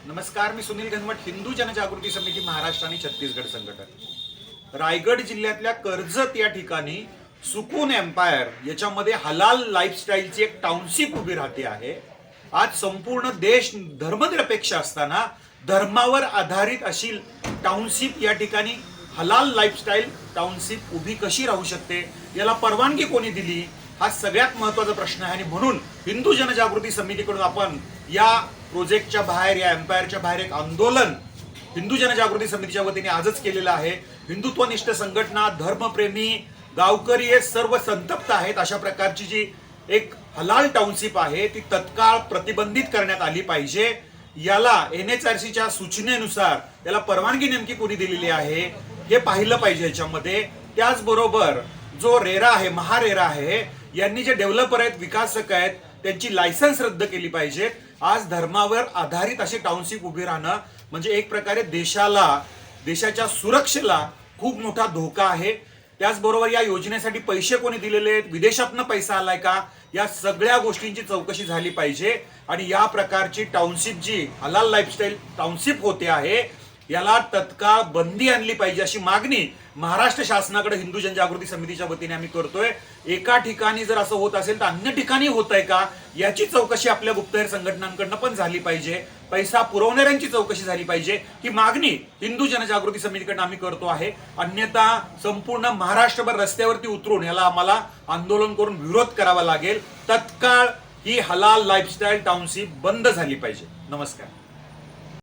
नमस्कार, मी सुनील घनवट, हिंदू जनजागृती समिती महाराष्ट्र आणि छत्तीसगड संघटन. रायगड जिल्ह्यातल्या कर्जत या ठिकाणी सुकून एम्पायर याच्यामध्ये हलाल लाईफस्टाईलची एक टाउनशिप उभी राहते आहे. आज संपूर्ण देश धर्मनिरपेक्ष असताना धर्मावर आधारित अशी टाउनशिप या ठिकाणी हलाल लाईफस्टाईल टाउनशिप उभी कशी राहू शकते, याला परवानगी कोणी दिली, हा सगळ्यात महत्त्वाचा प्रश्न आहे. आणि म्हणून हिंदू जनजागृती समितीकडून आपण या प्रोजेक्टच्या बाहेर, या एम्पायरच्या बाहेर एक आंदोलन हिंदू जनजागृती समितीच्या वतीने आजच केलेलं आहे. हिंदुत्वनिष्ठ संघटना, धर्मप्रेमी, गावकरी हे सर्व संतप्त आहेत. अशा प्रकारची जी एक हलाल टाउनशिप आहे ती तत्काळ प्रतिबंधित करण्यात आली पाहिजे. याला NHRCच्या सूचनेनुसार याला परवानगी नेमकी कोणी दिलेली आहे हे पाहिलं पाहिजे याच्यामध्ये. त्याचबरोबर जो रेरा आहे, महारेरा आहे, यांनी जे डेव्हलपर आहेत, विकासक आहेत, त्यांची लायसन्स रद्द केली पाहिजेत. आज धर्मावर आधारित अशी टाउनशिप उभी राहणं म्हणजे एक प्रकारे देशाच्या सुरक्षेला खूप मोठा धोका आहे. त्याचबरोबर या योजनेसाठी पैसे कोणी दिलेले आहेत, विदेशातनं पैसा आलाय का, या सगळ्या गोष्टींची चौकशी झाली पाहिजे. आणि या प्रकारची टाउनशिप जी हलाल लाईफस्टाईल टाउनशिप होते आहे याला तत्काळ बंदी आणली पाहिजे अशी मागणी महाराष्ट्र शासनाकडे हिंदू जनजागृती समितीच्या वतीने आम्ही करतोय. एका ठिकाणी जर असं होत असेल तर अन्य ठिकाणी होत आहे का याची चौकशी आपल्या गुप्तहेर संघटनांकडनं पण झाली पाहिजे. पैसा पुरवणाऱ्यांची चौकशी झाली पाहिजे. ही मागणी हिंदू जनजागृती समितीकडनं आम्ही करतो आहे. अन्यथा संपूर्ण महाराष्ट्रभर रस्त्यावरती उतरून याला आम्हाला आंदोलन करून विरोध करावा लागेल. तत्काळ ही हलाल लाईफस्टाईल टाउनशिप बंद झाली पाहिजे. नमस्कार.